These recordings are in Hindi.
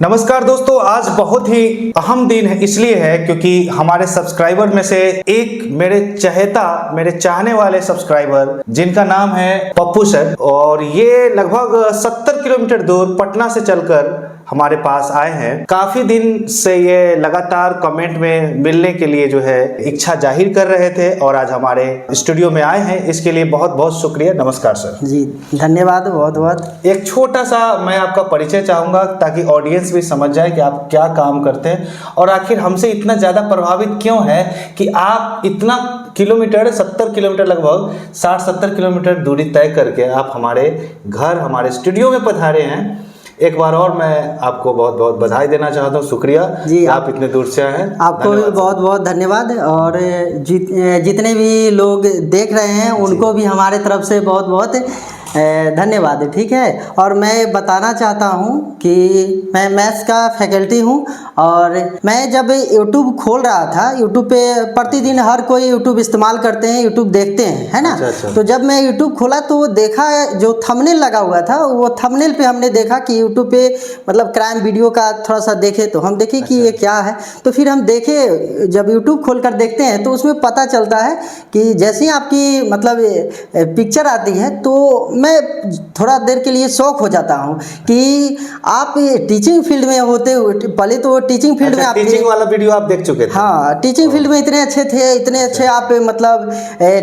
नमस्कार दोस्तों, आज बहुत ही अहम दिन है, इसलिए है क्योंकि हमारे सब्सक्राइबर में से एक मेरे चाहने वाले सब्सक्राइबर जिनका नाम है पप्पू सर, और ये लगभग 70 किलोमीटर दूर पटना से चलकर हमारे पास आए हैं। काफी दिन से ये लगातार कमेंट में मिलने के लिए जो है इच्छा जाहिर कर रहे थे और आज हमारे स्टूडियो में आए हैं। इसके लिए बहुत बहुत शुक्रिया। नमस्कार सर। जी धन्यवाद बहुत बहुत। एक छोटा सा मैं आपका परिचय चाहूँगा ताकि ऑडियंस भी समझ जाए कि आप क्या काम करते हैं और आखिर हमसे इतना ज़्यादा प्रभावित क्यों है कि आप इतना किलोमीटर 70 किलोमीटर लगभग 60-70 किलोमीटर दूरी तय करके आप हमारे घर हमारे स्टूडियो में पधारे हैं। एक बार और मैं आपको बहुत बहुत बधाई देना चाहता हूँ। शुक्रिया जी, आप इतने दूर से आए हैं। आपको भी बहुत बहुत धन्यवाद। और जितने भी लोग देख रहे हैं उनको भी हमारे तरफ से बहुत बहुत धन्यवाद। ठीक है, और मैं बताना चाहता हूँ कि मैं मैथ्स का फैकल्टी हूँ और मैं जब यूट्यूब खोल रहा था, यूट्यूब पे प्रतिदिन हर कोई यूट्यूब इस्तेमाल करते हैं, यूट्यूब देखते हैं, है ना। अच्छा। तो जब मैं यूट्यूब खोला तो देखा जो थंबनेल लगा हुआ था, वो थंबनेल पे हमने देखा कि यूट्यूब पे मतलब क्राइम वीडियो का थोड़ा सा देखे, तो हम देखे कि ये क्या है। तो फिर हम देखे, जब यूट्यूब खोल कर देखते हैं तो उसमें पता चलता है कि जैसे ही आपकी मतलब पिक्चर आती है तो मैं थोड़ा देर के लिए शौक हो जाता हूँ कि आप टीचिंग फील्ड में होते हुए, पहले तो टीचिंग फील्ड में आप टीचिंग वाला वीडियो आप देख चुके थे। हाँ, टीचिंग फील्ड में इतने अच्छे थे, इतने अच्छे आप मतलब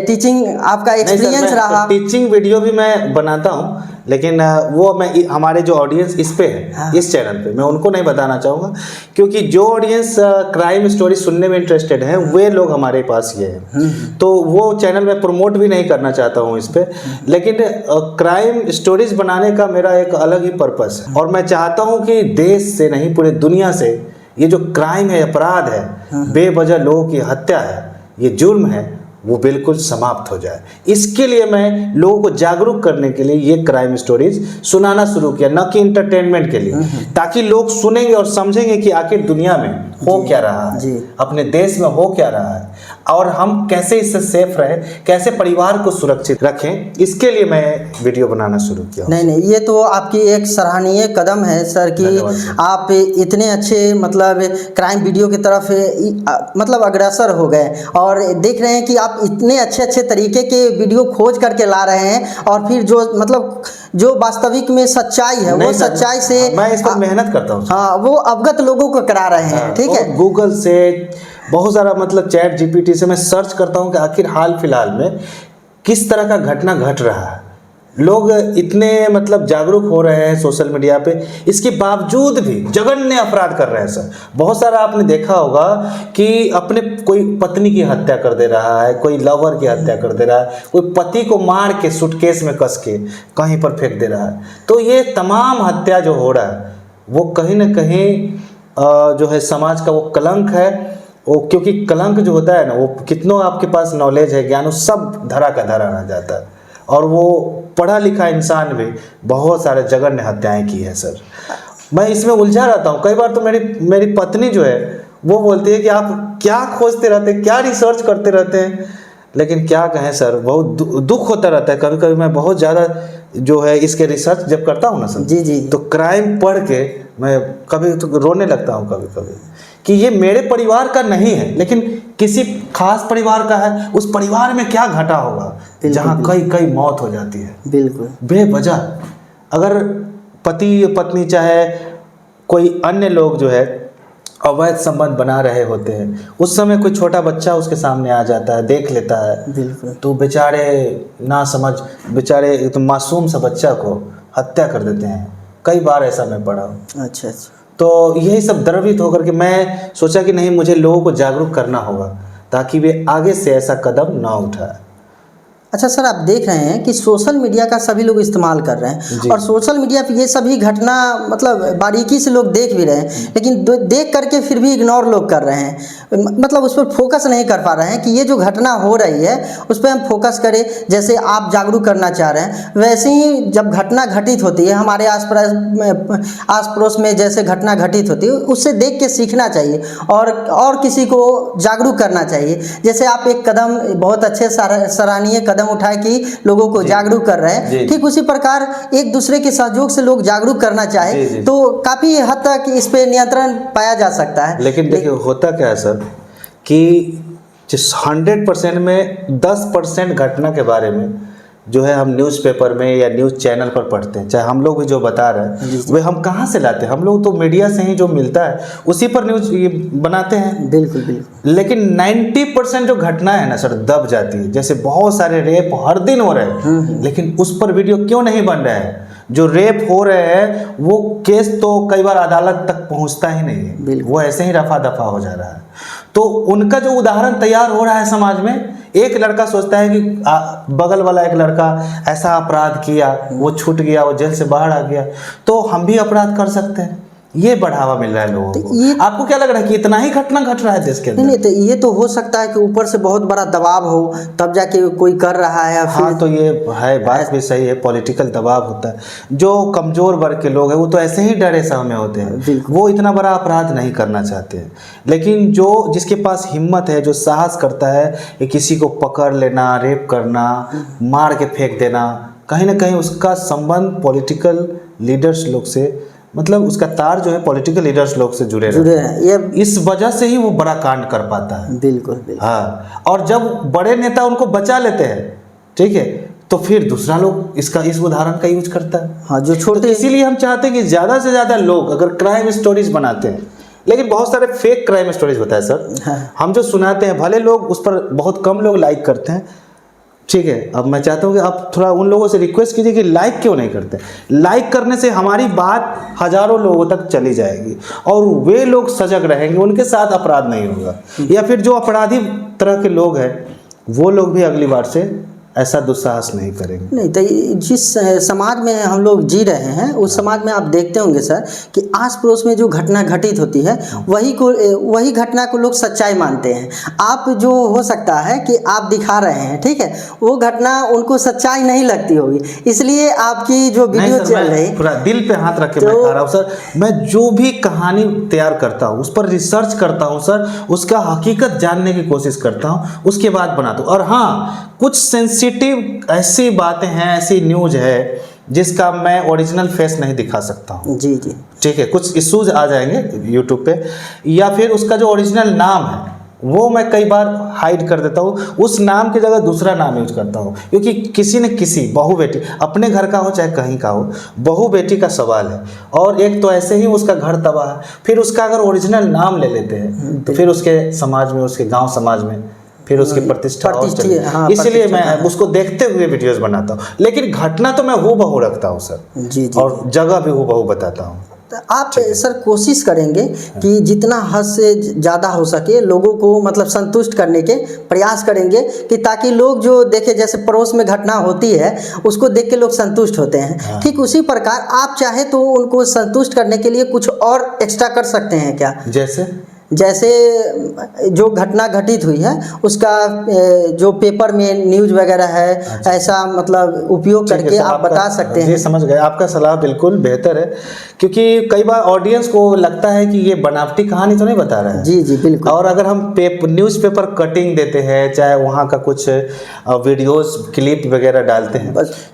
टीचिंग आपका एक्सपीरियंस रहा। टीचिंग वीडियो भी मैं बनाता हूँ, लेकिन वो मैं हमारे जो ऑडियंस इस पे है, हाँ। इस चैनल पे मैं उनको नहीं बताना चाहूँगा क्योंकि जो ऑडियंस क्राइम स्टोरी सुनने में इंटरेस्टेड है वे लोग हमारे पास ये हैं, तो वो चैनल में प्रमोट भी नहीं करना चाहता हूँ इस पे। लेकिन क्राइम स्टोरीज बनाने का मेरा एक अलग ही पर्पस है और मैं चाहता हूँ कि देश से नहीं पूरे दुनिया से ये जो क्राइम है, अपराध है, बेवजह लोगों की हत्या है, ये जुर्म है, वो बिल्कुल समाप्त हो जाए। इसके लिए मैं लोगों को जागरूक करने के लिए ये क्राइम स्टोरीज सुनाना शुरू किया, न कि इंटरटेनमेंट के लिए, ताकि लोग सुनेंगे और समझेंगे कि आखिर दुनिया में हो क्या रहा है, अपने देश में हो क्या रहा है और हम कैसे इससे सेफ रहे, कैसे परिवार को सुरक्षित रखें। इसके लिए मैं वीडियो बनाना शुरू किया। नहीं, ये तो आपकी एक सराहनीय कदम है सर कि आप इतने अच्छे मतलब क्राइम वीडियो की तरफ मतलब अग्रसर हो गए और देख रहे हैं कि आप इतने अच्छे अच्छे तरीके के वीडियो खोज करके ला रहे हैं और फिर जो मतलब जो वास्तविक में सच्चाई है वो सच्चाई से मैं इस पर मेहनत करता हूँ। हाँ, वो अवगत लोगों को करा रहे हैं। ठीक है, गूगल से बहुत सारा मतलब चैट जीपीटी से मैं सर्च करता हूँ कि आखिर हाल फिलहाल में किस तरह का घटना घट रहा है। लोग इतने मतलब जागरूक हो रहे हैं सोशल मीडिया पे, इसके बावजूद भी जघन्य अपराध कर रहे हैं सर। बहुत सारा आपने देखा होगा कि अपने कोई पत्नी की हत्या कर दे रहा है, कोई लवर की हत्या कर दे रहा है, कोई पति को मार के सूटकेस में कस के कहीं पर फेंक दे रहा है। तो ये तमाम हत्या जो हो रहा है वो कहीं ना कहीं जो है समाज का वो कलंक है। वो क्योंकि कलंक जो होता है ना, वो कितनों आपके पास नॉलेज है, ज्ञान, वो सब धरा का धरा रह जाता है और वो पढ़ा लिखा इंसान भी बहुत सारे जघन्य हत्याएं की है सर। मैं इसमें उलझा रहता हूँ। कई बार तो मेरी पत्नी जो है वो बोलती है कि आप क्या खोजते रहते हैं, क्या रिसर्च करते रहते हैं। लेकिन क्या कहें सर, बहुत दुख होता रहता है। कभी कभी मैं बहुत ज़्यादा जो है इसके रिसर्च जब करता हूँ ना सर, जी, तो क्राइम पढ़ के मैं कभी तो रोने लगता हूँ कभी कभी कि ये मेरे परिवार का नहीं है लेकिन किसी खास परिवार का है। उस परिवार में क्या घटा होगा जहाँ कई मौत हो जाती है बिल्कुल बेवजह। अगर पति पत्नी चाहे कोई अन्य लोग जो है अवैध संबंध बना रहे होते हैं, उस समय कोई छोटा बच्चा उसके सामने आ जाता है, देख लेता है, बिल्कुल, तो बेचारे ना समझ बेचारे तो मासूम सा बच्चा को हत्या कर देते हैं। कई बार ऐसा मैं पढ़ा हूँ। अच्छा। तो यही सब द्रवित होकर के मैं सोचा कि नहीं, मुझे लोगों को जागरूक करना होगा ताकि वे आगे से ऐसा कदम ना उठाए। अच्छा सर, आप देख रहे हैं कि सोशल मीडिया का सभी लोग इस्तेमाल कर रहे हैं और सोशल मीडिया पे ये सभी घटना मतलब बारीकी से लोग देख भी रहे हैं, लेकिन देख करके फिर भी इग्नोर लोग कर रहे हैं, मतलब उस पर फोकस नहीं कर पा रहे हैं कि ये जो घटना हो रही है उस पर हम फोकस करें। जैसे आप जागरूक करना चाह रहे हैं, वैसे ही जब घटना घटित होती है हमारे आस पड़ोस में, जैसे घटना घटित होती है उससे देख के सीखना चाहिए और किसी को जागरूक करना चाहिए। जैसे आप एक कदम बहुत अच्छे सराहनीय कदम कदम उठाए कि लोगों को जागरूक कर रहे हैं, ठीक उसी प्रकार एक दूसरे के सहयोग से लोग जागरूक करना चाहे तो काफ़ी हद तक इस पे नियंत्रण पाया जा सकता है। लेकिन देखिए होता क्या है सर कि जिस 100% में 10% घटना के बारे में जो है हम न्यूज़पेपर में या न्यूज़ चैनल पर पढ़ते हैं, चाहे हम लोग भी जो बता रहे हैं वे हम कहाँ से लाते हैं, हम लोग तो मीडिया से ही जो मिलता है उसी पर न्यूज़ ये बनाते हैं। बिल्कुल बिल्कुल। लेकिन 90% जो घटना है ना सर दब जाती है। जैसे बहुत सारे रेप हर दिन हो रहे हैं लेकिन उस पर वीडियो क्यों नहीं बन रहा है? जो रेप हो रहे हैं वो केस तो कई बार अदालत तक पहुंचता ही नहीं है, वो ऐसे ही रफा दफा हो जा रहा है। तो उनका जो उदाहरण तैयार हो रहा है समाज में, एक लड़का सोचता है कि बगल वाला एक लड़का ऐसा अपराध किया, वो छूट गया, वो जेल से बाहर आ गया, तो हम भी अपराध कर सकते हैं। ये बढ़ावा मिल रहा है लोगों को। आपको क्या लग रहा है कि इतना ही घटना घट रहा है देश के अंदर? नहीं, तो ये तो हो सकता है कि ऊपर से बहुत बड़ा दबाव हो तब जाके कोई कर रहा है। हाँ, तो ये है, बात भी सही है, पॉलिटिकल दबाव होता है। जो कमजोर वर्ग के लोग हैं वो तो ऐसे ही डरे सहमे होते हैं, वो इतना बड़ा अपराध नहीं करना चाहते हैं। लेकिन जो जिसके पास हिम्मत है, जो साहस करता है कि किसी को पकड़ लेना, रेप करना, मार के फेंक देना, कहीं ना कहीं उसका संबंध पॉलिटिकल लीडर्स लोग से, मतलब उसका तार जो है पॉलिटिकल लीडर्स लोग से जुड़े हैं। ये इस वजह से ही वो बड़ा कांड कर पाता है। बिल्कुल बिल्कुल। हाँ, और जब बड़े नेता उनको बचा लेते हैं, ठीक है, तो फिर दूसरा लोग इस उदाहरण का यूज करता है। हाँ, जो छोटे तो इसीलिए हम चाहते हैं कि ज़्यादा से ज़्यादा लोग अगर क्राइम स्टोरीज बनाते हैं, लेकिन बहुत सारे फेक क्राइम स्टोरीज होता है सर। हाँ। हम जो सुनाते हैं भले लोग उस पर बहुत कम लोग लाइक करते हैं, ठीक है। अब मैं चाहता हूँ कि आप थोड़ा उन लोगों से रिक्वेस्ट कीजिए कि लाइक क्यों नहीं करते। लाइक करने से हमारी बात हजारों लोगों तक चली जाएगी और वे लोग सजग रहेंगे, उनके साथ अपराध नहीं होगा। या फिर जो अपराधी तरह के लोग हैं वो लोग भी अगली बार से ऐसा दुस्साहस नहीं करेंगे। नहीं, तो जिस समाज में हम लोग जी रहे हैं उस समाज में आप देखते होंगे सर कि आस पड़ोस में जो घटना घटित होती है वही घटना को लोग सच्चाई मानते हैं। आप जो हो सकता है कि आप दिखा रहे हैं, ठीक है, वो घटना उनको सच्चाई नहीं लगती होगी, इसलिए आपकी जो वीडियो चल रही है, पूरा दिल पे हाथ रख के मैं कह रहा हूँ सर, मैं जो भी कहानी तैयार करता हूँ उस पर रिसर्च करता हूँ सर, उसका हकीकत जानने की कोशिश करता हूँ, उसके बाद बनाता हूँ। और हाँ, कुछ सेंसिटिव ऐसी बातें हैं, ऐसी न्यूज है जिसका मैं ओरिजिनल फेस नहीं दिखा सकता हूँ। जी जी, ठीक है, कुछ इश्यूज आ जाएंगे यूट्यूब पे, या फिर उसका जो ओरिजिनल नाम है वो मैं कई बार हाइड कर देता हूँ, उस नाम की जगह दूसरा नाम यूज करता हूँ, क्योंकि किसी न किसी बहू बेटी, अपने घर का हो चाहे कहीं का हो, बहू बेटी का सवाल है। और एक तो ऐसे ही उसका घर तबाह है, फिर उसका अगर ओरिजिनल नाम ले लेते हैं तो फिर उसके समाज में, उसके गाँव समाज में फिर उसकी प्रतिष्ठा और चली। हाँ, इसलिए मैं उसको देखते हुए वीडियोस बनाता हूँ, लेकिन घटना तो मैं हूबहू रखता हूँ सर। जी जी, और जगह भी हूबहू बताता हूँ। तो आप सर कोशिश करेंगे कि जितना हद से ज़्यादा हो सके लोगों को मतलब संतुष्ट करने के प्रयास करेंगे कि ताकि लोग जो देखे, जैसे पड़ोस में घटना होती है उसको देख के लोग संतुष्ट होते हैं, ठीक उसी प्रकार आप चाहे तो उनको संतुष्ट करने के लिए कुछ और एक्स्ट्रा कर सकते हैं क्या? जैसे जो घटना घटित हुई है उसका जो पेपर में न्यूज़ वगैरह है, ऐसा मतलब उपयोग करके आप बता सकते हैं। जी, समझ गए, आपका सलाह बिल्कुल बेहतर है, क्योंकि कई बार ऑडियंस को लगता है कि ये बनावटी कहानी तो नहीं बता रहा है। जी जी बिल्कुल। और अगर हम न्यूज़पेपर कटिंग देते हैं, चाहे वहाँ का कुछ वीडियोस क्लिप वगैरह डालते हैं,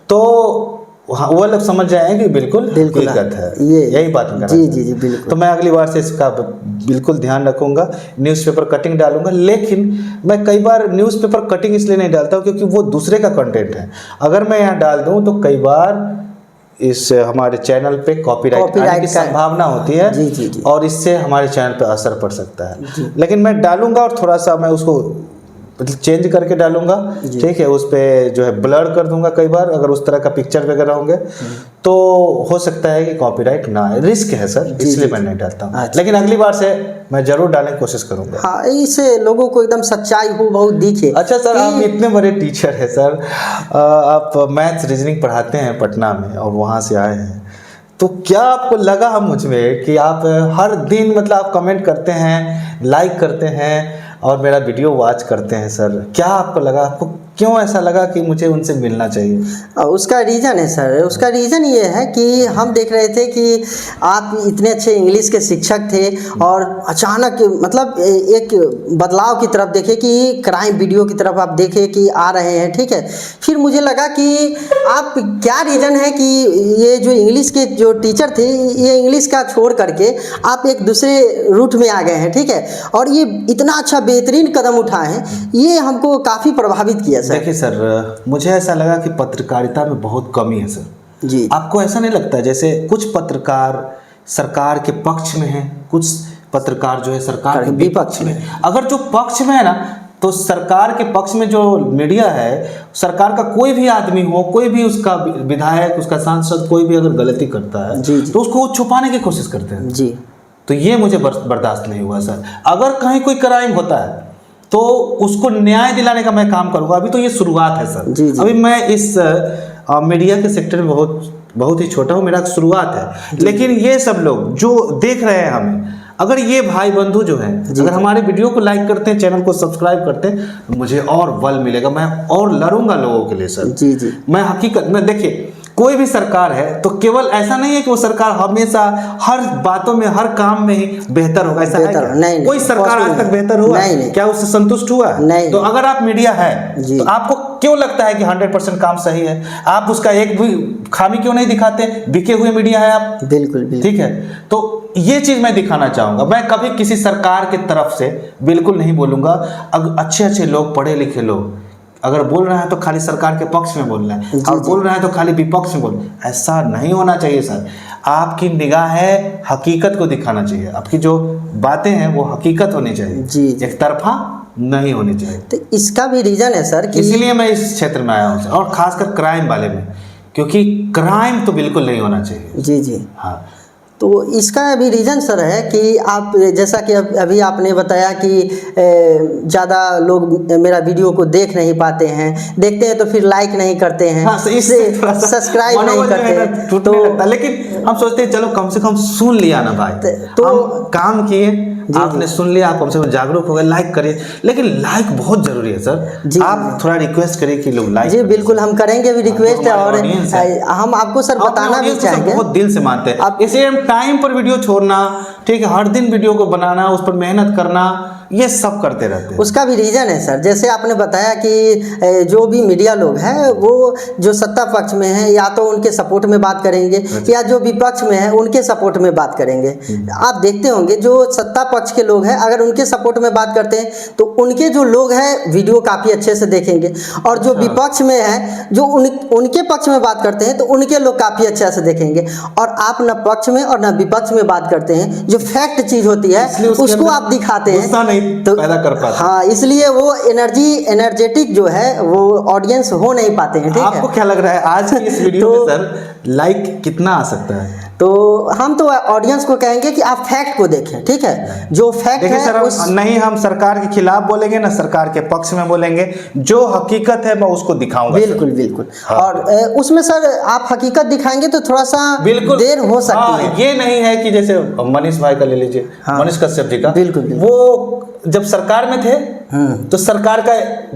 तो हाँ, वो लोग समझ जाएंगे कि बिल्कुल हकीकत है। यही बात मैं जी जी जी बिल्कुल। तो मैं अगली बार से इसका बिल्कुल ध्यान रखूंगा, न्यूज़पेपर कटिंग डालूंगा। लेकिन मैं कई बार न्यूज़पेपर कटिंग इसलिए नहीं डालता हूँ क्योंकि वो दूसरे का कंटेंट है। अगर मैं यहाँ डाल दूँ तो कई बार इस हमारे चैनल पे कॉपीराइट आने की संभावना होती है। जी जी जी। और इससे हमारे चैनल पे असर पड़ सकता है। लेकिन मैं डालूंगा और थोड़ा सा मैं उसको मतलब चेंज करके डालूंगा, ठीक है, उस पर जो है ब्लर कर दूंगा कई बार, अगर उस तरह का पिक्चर वगैरह होंगे तो हो सकता है कि कॉपीराइट ना आए, रिस्क है सर, इसलिए मैं नहीं डालता हूँ। लेकिन अगली बार से मैं जरूर डालने की कोशिश करूंगा। हाँ, इससे लोगों को एकदम सच्चाई हो बहुत दिखे। अच्छा सर, आप इतने बड़े टीचर हैं सर, आप मैथ्स रीजनिंग पढ़ाते हैं पटना में और वहाँ से आए हैं, तो क्या आपको लगा हम मुझ में कि आप हर दिन मतलब आप कमेंट करते हैं, लाइक करते हैं और मेरा वीडियो वॉच करते हैं सर, क्या आपको लगा, आपको क्यों ऐसा लगा कि मुझे उनसे मिलना चाहिए? उसका रीज़न है सर, उसका रीज़न ये है कि हम देख रहे थे कि आप इतने अच्छे इंग्लिश के शिक्षक थे और अचानक मतलब एक बदलाव की तरफ देखे कि क्राइम वीडियो की तरफ आप देखे कि आ रहे हैं, ठीक है। फिर मुझे लगा कि आप क्या रीज़न है कि ये जो इंग्लिश के जो टीचर थे ये इंग्लिश का छोड़ करके आप एक दूसरे रूट में आ गए हैं, ठीक है, और ये इतना अच्छा बेहतरीन कदम उठाए हैं, ये हमको काफ़ी प्रभावित किया सर। देखिए सर, मुझे ऐसा लगा कि पत्रकारिता में बहुत कमी है सर। जी। आपको ऐसा नहीं लगता जैसे कुछ पत्रकार सरकार के पक्ष में हैं, कुछ पत्रकार जो है सरकार के विपक्ष में? अगर जो पक्ष में है ना, तो सरकार के पक्ष में जो मीडिया है, सरकार का कोई भी आदमी हो, कोई भी उसका विधायक, उसका सांसद कोई भी अगर गलती करता है जी। तो उसको छुपाने की कोशिश करते हैं जी। तो ये मुझे बर्दाश्त नहीं हुआ सर। अगर कहीं कोई क्राइम होता है तो उसको न्याय दिलाने का मैं काम करूंगा। अभी तो ये शुरुआत है सर। जी जी। अभी मैं इस मीडिया के सेक्टर में बहुत ही छोटा हूँ, मेरा शुरुआत है। लेकिन ये सब लोग जो देख रहे हैं हमें, अगर ये भाई बंधु जो हैं अगर हमारे वीडियो को लाइक करते हैं, चैनल को सब्सक्राइब करते हैं, मुझे और बल मिलेगा, मैं और लड़ूंगा लोगों के लिए सर। जी जी। मैं हकीकत में, देखिए कोई भी सरकार है तो केवल ऐसा नहीं है कि वो सरकार हमेशा हर बातों में, हर काम में ही बेहतर होगा, ऐसा है क्या? नहीं, कोई सरकार आज तक बेहतर हुआ? नहीं। क्या उससे संतुष्ट हुआ? नहीं। तो अगर आप मीडिया है तो आपको क्यों लगता है कि 100% काम सही है? आप उसका एक भी खामी क्यों नहीं दिखाते? बिके हुए मीडिया है आप। बिल्कुल बिल्कुल। ठीक है, तो ये चीज मैं दिखाना चाहूंगा। मैं कभी किसी सरकार की तरफ से बिल्कुल नहीं बोलूंगा। अगर अच्छे लोग, पढ़े लिखे लोग अगर बोल रहे हैं तो खाली सरकार के पक्ष में बोल रहे हैं, और बोल रहे हैं तो खाली विपक्ष में बोल। ऐसा नहीं होना चाहिए सर। आपकी निगाह है हकीकत को दिखाना चाहिए, आपकी जो बातें हैं वो हकीकत होनी चाहिए, जी। एक तरफा नहीं होनी चाहिए। तो इसका भी रीजन है सर कि इसीलिए मैं इस क्षेत्र में आया हूँ सर, और खासकर क्राइम वाले में, क्योंकि क्राइम तो बिल्कुल नहीं होना चाहिए। जी जी। हाँ, तो इसका भी रीज़न सर है कि आप जैसा कि अभी आपने बताया कि ज़्यादा लोग मेरा वीडियो को देख नहीं पाते हैं, देखते हैं तो फिर लाइक नहीं करते हैं, हाँ, इससे सब्सक्राइब नहीं करते हैं, तो लेकिन हम सोचते हैं चलो कम से कम सुन लिया ना भाई, तो हम काम किए, आपने सुन लिया, आप कम से कम जागरूक हो गए, लाइक करिए। लेकिन लाइक बहुत जरूरी है सर। आप थोड़ा रिक्वेस्ट करिए कि लोग लाइक। जी बिल्कुल, हम करेंगे भी रिक्वेस्ट, और हम आपको सर बताना भी चाहेंगे, बहुत दिल से मानते हैं। इसलिए हम टाइम पर वीडियो छोड़ना, ठीक है, हर दिन वीडियो को बनाना, उस पर मेहनत करना, ये सब करते रहते हैं। उसका भी रीज़न है सर, जैसे आपने बताया कि जो भी मीडिया लोग हैं वो जो सत्ता पक्ष में हैं या तो उनके सपोर्ट में बात करेंगे, या जो विपक्ष में है उनके सपोर्ट में बात करेंगे। आप देखते होंगे जो सत्ता पक्ष के लोग हैं अगर उनके सपोर्ट में बात करते हैं तो उनके जो लोग हैं वीडियो काफ़ी अच्छे से देखेंगे, और जो विपक्ष में है जो उनके पक्ष में बात करते हैं तो उनके लोग काफ़ी अच्छे से देखेंगे। और आप न पक्ष में और न विपक्ष में बात करते हैं, जो फैक्ट चीज़ होती है उसको आप दिखाते हैं तो पैदा कर पाते। हाँ, इसलिए वो एनर्जेटिक जो है वो ऑडियंस हो नहीं पाते हैं। ठीक है, आपको क्या लग रहा है आज की इस वीडियो में सर लाइक कितना आ सकता है? तो हम तो ऑडियंस को कहेंगे कि आप फैक्ट को देखें, ठीक है, जो फैक्ट है सर, नहीं हम सरकार के खिलाफ बोलेंगे ना सरकार के पक्ष में बोलेंगे, जो हकीकत है मैं उसको दिखाऊंगा। बिल्कुल बिल्कुल। हाँ। और उसमें सर आप हकीकत दिखाएंगे तो थोड़ा सा देर हो सकती है। ये नहीं है कि जैसे मनीष भाई का ले लीजिए, मनीष कश्यप जी का, बिल्कुल वो जब सरकार में थे तो सरकार का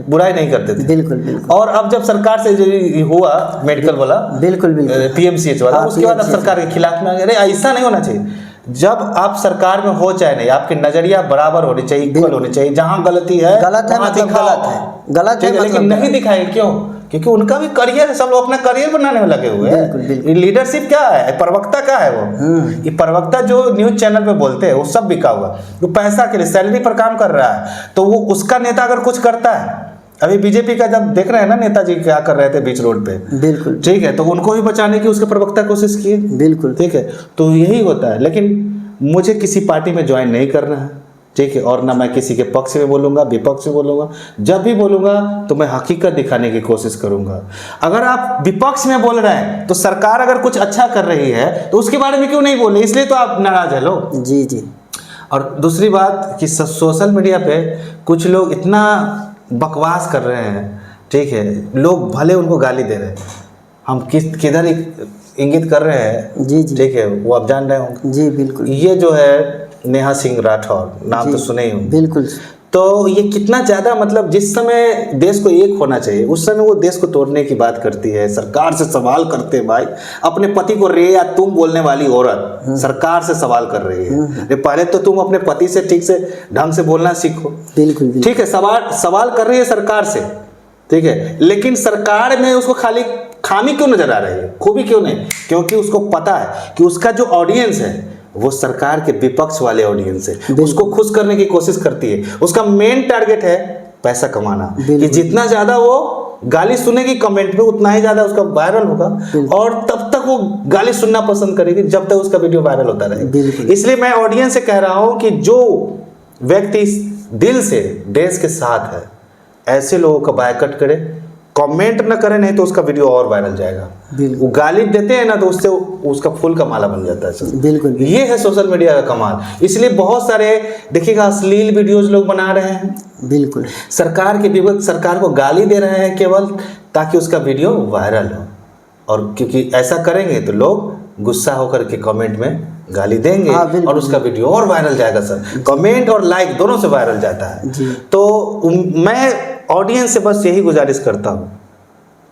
बुराई नहीं करते थे। बिल्कुल बिल्कुल। और अब जब सरकार से जो हुआ मेडिकल वाला, बिल्कुल बिल्कुल, PMCH वाला, उसके बाद अब सरकार के खिलाफ में आ गए। अरे ऐसा नहीं होना चाहिए। जब आप सरकार में हो चाहे नहीं, आपके नजरिया बराबर होनी चाहिए, इक्वल होनी चाहिए। जहाँ गलती है गलत है मतलब गलत है, गलत है, लेकिन नहीं दिखाए। क्यों? क्योंकि उनका भी करियर है, सब लोग अपना करियर बनाने में लगे हुए हैं। लीडरशिप क्या है, प्रवक्ता क्या है वो? ये प्रवक्ता जो न्यूज चैनल पे बोलते हैं वो सब बिका हुआ, वो पैसा के लिए, सैलरी पर काम कर रहा है। तो वो उसका नेता अगर कुछ करता है, अभी बीजेपी का जब देख रहे हैं ना नेताजी क्या कर रहे थे बीच रोड पे, बिल्कुल ठीक है, तो उनको भी बचाने की उसके प्रवक्ता कोशिश किए। बिल्कुल ठीक है, तो यही होता है। लेकिन मुझे किसी पार्टी में ज्वाइन नहीं करना है, ठीक है, और ना मैं किसी के पक्ष में बोलूँगा, विपक्ष में बोलूँगा। जब भी बोलूँगा तो मैं हकीकत दिखाने की कोशिश करूँगा। अगर आप विपक्ष में बोल रहे हैं तो सरकार अगर कुछ अच्छा कर रही है तो उसके बारे में क्यों नहीं बोले, इसलिए तो आप नाराज है लोग। जी जी। और दूसरी बात कि सोशल मीडिया पे कुछ लोग इतना बकवास कर रहे हैं, ठीक है, लोग भले उनको गाली दे रहे हैं, हम किधर इंगित कर रहे हैं, जी जी, ठीक है, वो आप जान रहे होंगे। जी बिल्कुल। ये जो है नेहा सिंह राठौर, नाम तो सुने ही होंगे। बिल्कुल। तो ये कितना ज़्यादा मतलब जिस समय देश को एक होना चाहिए उस समय वो देश को तोड़ने की बात करती है, सरकार से सवाल करते हैं। भाई अपने पति को रे या तुम बोलने वाली औरत सरकार से सवाल कर रही है। अरे पहले तो तुम अपने पति से ठीक से ढंग से बोलना सीखो। बिल्कुल ठीक है, सवाल कर रही है सरकार से, ठीक है, लेकिन सरकार में उसको खाली खामी क्यों नजर आ रही है, खूबी क्यों नहीं? क्योंकि उसको पता है कि उसका जो ऑडियंस है वो सरकार के विपक्ष वाले ऑडियंस है, उसको खुश करने की कोशिश करती है। उसका मेन टारगेट है पैसा कमाना, कि जितना ज्यादा वो गाली सुनेगी कमेंट में उतना ही ज्यादा उसका वायरल होगा, और तब तक वो गाली सुनना पसंद करेगी जब तक उसका वीडियो वायरल होता रहेगा। इसलिए मैं ऑडियंस से कह रहा हूं कि जो व्यक्ति दिल से देश के साथ है ऐसे लोगों का बायकट करे, कमेंट न करे, नहीं तो उसका वीडियो और वायरल जाएगा। वो गाली देते हैं ना तो उससे उसका फूल का माला बन जाता है। बिल्कुल, ये है सोशल मीडिया का कमाल। इसलिए बहुत सारे देखिएगा अश्लील वीडियोज लोग बना रहे हैं, बिल्कुल सरकार के विपक्ष सरकार को गाली दे रहे हैं केवल ताकि उसका वीडियो वायरल हो, और क्योंकि ऐसा करेंगे तो लोग गुस्सा होकर के कमेंट में गाली देंगे और उसका वीडियो और वायरल जाएगा। सर कमेंट और लाइक दोनों से वायरल जाता है। तो मैं ऑडियंस से बस यही गुजारिश करता हूँ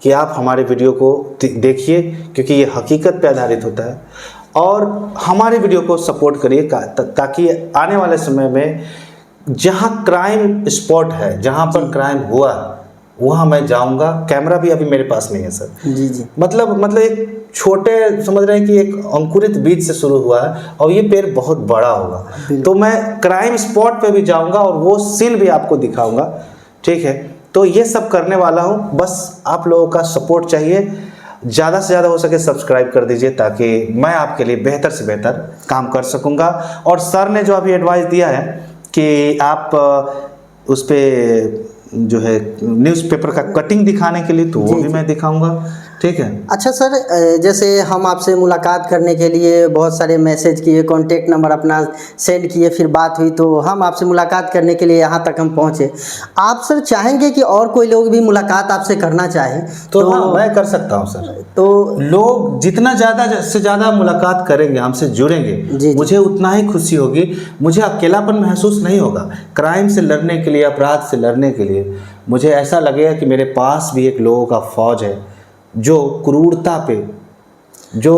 कि आप हमारे वीडियो को देखिए, क्योंकि ये हकीकत पे आधारित होता है, और हमारे वीडियो को सपोर्ट करिए ताकि आने वाले समय में जहाँ क्राइम स्पॉट है, जहाँ पर क्राइम हुआ वहाँ मैं जाऊँगा। कैमरा भी अभी मेरे पास नहीं है सर। जी मतलब एक छोटे समझ रहे हैं कि एक अंकुरित बीज से शुरू हुआ है और ये पेड़ बहुत बड़ा होगा। तो मैं क्राइम स्पॉट पे भी जाऊँगा और वो सीन भी आपको दिखाऊँगा, ठीक है। तो ये सब करने वाला हूँ, बस आप लोगों का सपोर्ट चाहिए। ज़्यादा से ज़्यादा हो सके सब्सक्राइब कर दीजिए ताकि मैं आपके लिए बेहतर से बेहतर काम कर सकूँगा। और सर ने जो अभी एडवाइस दिया है कि आप उस पर जो है न्यूज़पेपर का कटिंग दिखाने के लिए, तो वो भी मैं दिखाऊँगा, ठीक है। अच्छा सर, जैसे हम आपसे मुलाकात करने के लिए बहुत सारे मैसेज किए, कॉन्टेक्ट नंबर अपना सेंड किए, फिर बात हुई तो हम आपसे मुलाकात करने के लिए यहाँ तक हम पहुँचे। आप सर चाहेंगे कि और कोई लोग भी मुलाकात आपसे करना चाहे तो हाँ, मैं कर सकता हूँ सर। तो लोग जितना ज़्यादा से ज़्यादा मुलाकात करेंगे, हमसे जुड़ेंगे, मुझे उतना ही खुशी होगी। मुझे अकेलापन महसूस नहीं होगा। क्राइम से लड़ने के लिए, अपराध से लड़ने के लिए मुझे ऐसा लगेगा कि मेरे पास भी एक लोगों का फौज है जो क्रूरता पे, जो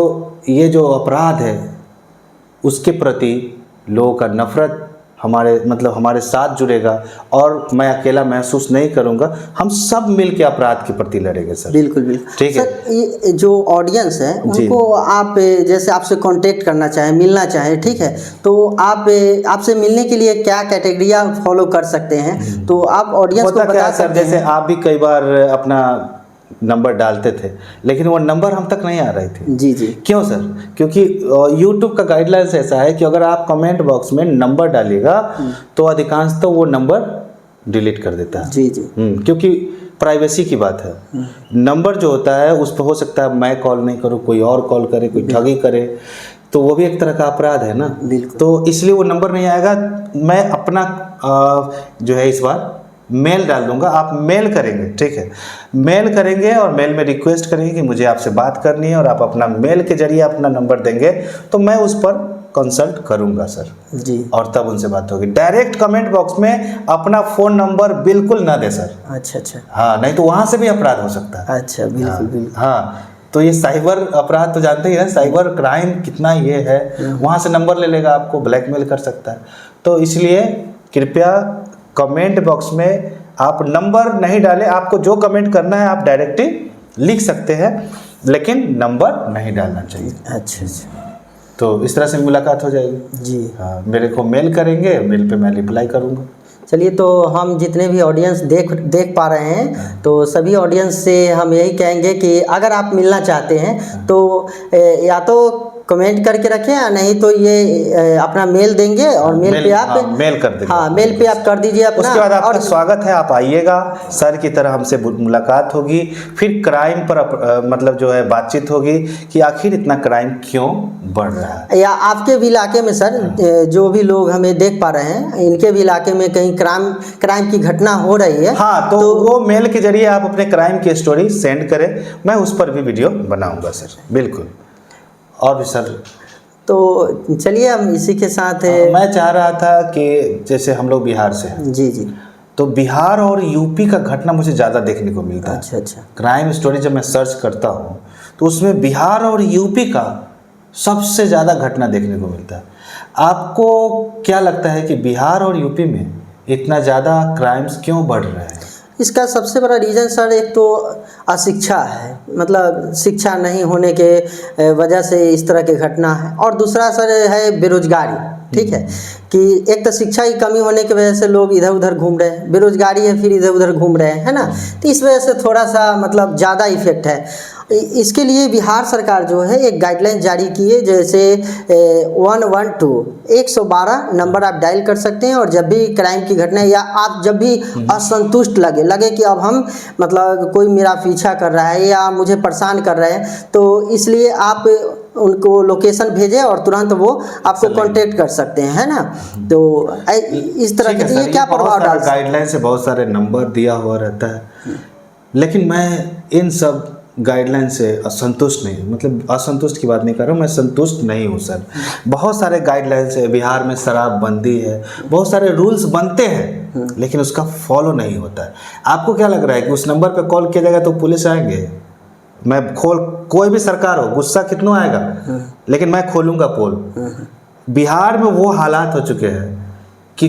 ये जो अपराध है उसके प्रति लोगों का नफरत हमारे साथ जुड़ेगा, और मैं अकेला महसूस नहीं करूंगा। हम सब मिल के अपराध के प्रति लड़ेंगे सर। बिल्कुल बिल्कुल, ठीक है। सर ये जो ऑडियंस है उनको आप जैसे आपसे कांटेक्ट करना चाहें, मिलना चाहें, ठीक है, तो आप आपसे मिलने के लिए क्या कैटेगरिया फॉलो कर सकते हैं, तो आप ऑडियंस को बता सकते हैं। जैसे आप भी कई बार अपना नंबर डालते थे लेकिन वो नंबर हम तक नहीं आ रहे थे। जी क्यों सर? क्योंकि YouTube का गाइडलाइंस ऐसा है कि अगर आप कमेंट बॉक्स में नंबर डालिएगा तो अधिकांश तो वो नंबर डिलीट कर देता है। जी क्योंकि प्राइवेसी की बात है। नंबर जो होता है उस पर हो सकता है मैं कॉल नहीं करूँ, कोई और कॉल करे, कोई ठगी करे, तो वो भी एक तरह का अपराध है ना। तो इसलिए वो नंबर नहीं आएगा। मैं अपना जो है इस बार मेल डाल दूंगा, आप मेल करेंगे, ठीक है, मेल करेंगे और मेल में रिक्वेस्ट करेंगे कि मुझे आपसे बात करनी है, और आप अपना मेल के जरिए अपना नंबर देंगे तो मैं उस पर कंसल्ट करूंगा सर जी, और तब उनसे बात होगी। डायरेक्ट कमेंट बॉक्स में अपना फ़ोन नंबर बिल्कुल ना दे सर। अच्छा हाँ, नहीं तो वहाँ से भी अपराध हो सकता है। अच्छा, बिल्कुल। हाँ, तो ये साइबर अपराध तो जानते ही हैं, साइबर क्राइम कितना ये है, वहाँ से नंबर ले लेगा, आपको ब्लैकमेल कर सकता है। तो इसलिए कृपया कमेंट बॉक्स में आप नंबर नहीं डालें। आपको जो कमेंट करना है आप डायरेक्टली लिख सकते हैं, लेकिन नंबर नहीं डालना चाहिए। अच्छा, तो इस तरह से मुलाकात हो जाएगी जी। हाँ, मेरे को मेल करेंगे, मेल पे मैं रिप्लाई करूँगा। चलिए, तो हम जितने भी ऑडियंस देख पा रहे हैं तो सभी ऑडियंस से हम यही कहेंगे कि अगर आप मिलना चाहते हैं तो या तो कमेंट करके रखें, या नहीं तो ये अपना मेल देंगे और मेल पे आप मेल कर देंगे। हाँ, मेल पे आप कर दीजिए अपना। उसके बाद आपका स्वागत है, आप आइएगा, सर की तरह हमसे मुलाकात होगी, फिर क्राइम पर मतलब जो है बातचीत होगी कि आखिर इतना क्राइम क्यों बढ़ रहा है। या आपके भी इलाके में सर जो भी लोग हमें देख पा रहे हैं, इनके भी इलाके में कहीं क्राइम की घटना हो रही है, हाँ, तो वो मेल के जरिए आप अपने क्राइम की स्टोरी सेंड करें, मैं उस पर भी वीडियो बनाऊंगा सर। बिल्कुल। और भी सर तो चलिए हम इसी के साथ मैं चाह रहा था कि जैसे हम लोग बिहार से हैं, जी जी। तो बिहार और यूपी का घटना मुझे ज़्यादा देखने को मिलता है। अच्छा अच्छा। क्राइम स्टोरी जब मैं सर्च करता हूँ तो उसमें बिहार और यूपी का सबसे ज़्यादा घटना देखने को मिलता है। आपको क्या लगता है कि बिहार और यूपी में इतना ज़्यादा क्राइम्स क्यों बढ़ रहे हैं? इसका सबसे बड़ा रीज़न सर एक तो अशिक्षा है, मतलब शिक्षा नहीं होने के वजह से इस तरह की घटना है। और दूसरा सर है बेरोजगारी, ठीक है, कि एक तो शिक्षा की कमी होने की वजह से लोग इधर उधर घूम रहे हैं, बेरोजगारी है फिर इधर उधर घूम रहे हैं, है ना। तो इस वजह से थोड़ा सा मतलब ज़्यादा इफेक्ट है। इसके लिए बिहार सरकार जो है एक गाइडलाइन जारी की है, जैसे 112 नंबर आप डायल कर सकते हैं, और जब भी क्राइम की घटना या आप जब भी असंतुष्ट लगे कि अब हम मतलब कोई मेरा पीछा कर रहा है या मुझे परेशान कर रहे हैं, तो इसलिए आप उनको लोकेशन भेजें और तुरंत वो आपको कांटेक्ट कर सकते हैं, है ना। तो इस तरह के ये क्या प्रभाव डाल सकते हैं? गाइडलाइन से बहुत सारे नंबर दिया हुआ रहता है, लेकिन मैं इन सब गाइडलाइन से असंतुष्ट नहीं, मतलब असंतुष्ट की बात नहीं कर रहा हूँ, मैं संतुष्ट नहीं हूँ सर। बहुत सारे गाइडलाइंस है, बिहार में शराबबंदी है, बहुत सारे रूल्स बनते हैं लेकिन उसका फॉलो नहीं होता है। आपको क्या लग रहा है कि उस नंबर पे कॉल किया जाएगा तो पुलिस आएंगे? कोई भी सरकार हो, गुस्सा कितना आएगा, लेकिन मैं खोलूँगा पोल। बिहार में वो हालात हो चुके हैं कि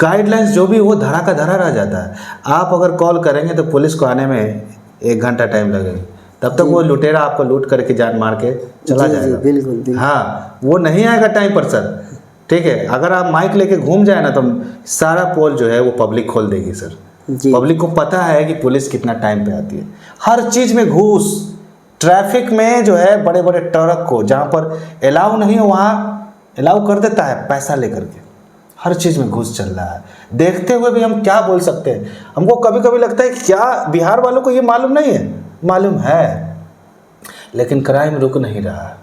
गाइडलाइंस जो भी वो धरा का धरा रह जाता है। आप अगर कॉल करेंगे तो पुलिस को आने में 1 घंटा टाइम लगेगा, तब तक वो लुटेरा आपको लूट करके जान मार के चला जाएगा। बिल्कुल बिल्कुल। हाँ, वो नहीं आएगा टाइम पर सर, ठीक है। अगर आप माइक लेके घूम जाए ना तो सारा पोल जो है वो पब्लिक खोल देगी सर। पब्लिक को पता है कि पुलिस कितना टाइम पे आती है। हर चीज़ में घूस, ट्रैफिक में जो है बड़े बड़े ट्रक को जहाँ पर अलाउ नहीं हो वहाँ अलाउ कर देता है पैसा लेकर के। हर चीज़ में घूस चल रहा है। देखते हुए भी हम क्या बोल सकते हैं? हमको कभी कभी लगता है कि क्या बिहार वालों को ये मालूम नहीं है? मालूम है, लेकिन क्राइम रुक नहीं रहा है।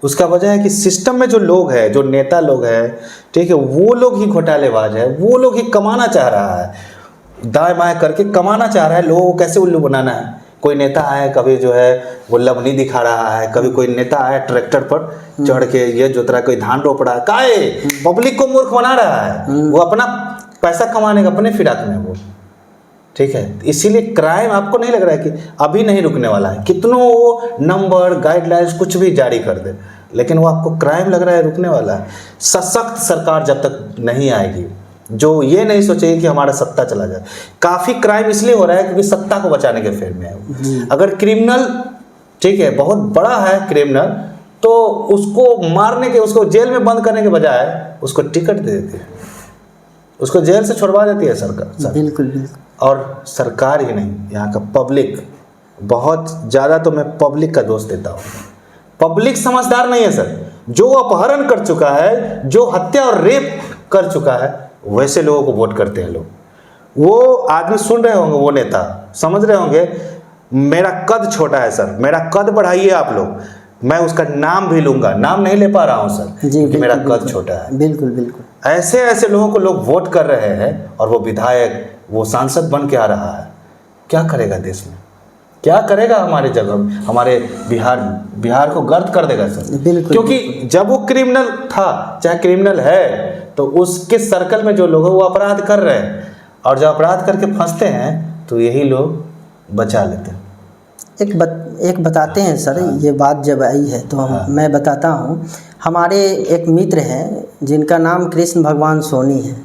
उसका वजह है कि सिस्टम में जो लोग हैं, जो नेता लोग हैं, ठीक है, वो लोग ही घोटालेबाज है, वो लोग ही कमाना चाह रहा है, दाएं बाएं करके कमाना चाह रहा है। लोगों को कैसे उल्लू बनाना है। कोई नेता आए कभी जो है वो लवनी दिखा रहा है, कभी कोई नेता आया ट्रैक्टर पर चढ़ के ये जोत रहा है, कोई धान रोप रहा है, काहे पब्लिक को मूर्ख बना रहा है। वो अपना पैसा कमाने का अपने फिराक में वो, ठीक है। इसीलिए क्राइम आपको नहीं लग रहा है कि अभी नहीं रुकने वाला है? कितनों वो नंबर गाइडलाइंस कुछ भी जारी कर दे, लेकिन वो आपको क्राइम लग रहा है रुकने वाला है? सशक्त सरकार जब तक नहीं आएगी, जो ये नहीं सोचेगी कि हमारा सत्ता चला जाए। काफ़ी क्राइम इसलिए हो रहा है क्योंकि सत्ता को बचाने के फेर में है। अगर क्रिमिनल, ठीक है, बहुत बड़ा है क्रिमिनल, तो उसको मारने के, उसको जेल में बंद करने के बजाय उसको टिकट दे देती है, उसको जेल से छुड़वा देती है सरकार। बिल्कुल बिल्कुल। और सरकार ही नहीं, यहाँ का पब्लिक, बहुत ज़्यादा तो मैं पब्लिक का दोष देता हूँ। पब्लिक समझदार नहीं है सर। जो अपहरण कर चुका है, जो हत्या और रेप कर चुका है, वैसे लोगों को वोट करते हैं लोग। वो आदमी सुन रहे होंगे, वो नेता समझ रहे होंगे मेरा कद छोटा है सर, मेरा कद बढ़ाइए आप लोग, मैं उसका नाम भी लूंगा, नाम नहीं ले पा रहा हूँ सर क्योंकि मेरा कद छोटा है। बिल्कुल बिल्कुल। ऐसे ऐसे लोगों को लोग वोट कर रहे हैं और वो विधायक, वो सांसद बन के आ रहा है। क्या करेगा देश में? क्या करेगा हमारे जगह, हमारे बिहार को गर्द कर देगा सर। बिल्कुल। क्योंकि जब वो क्रिमिनल था, चाहे क्रिमिनल है, तो उसके सर्कल में जो लोग हैं वो अपराध कर रहे हैं, और जब अपराध करके फंसते हैं तो यही लोग बचा लेते हैं। एक बताते हैं सर, ये बात जब आई है तो मैं बताता हूँ। हमारे एक मित्र हैं जिनका नाम कृष्ण भगवान सोनी है।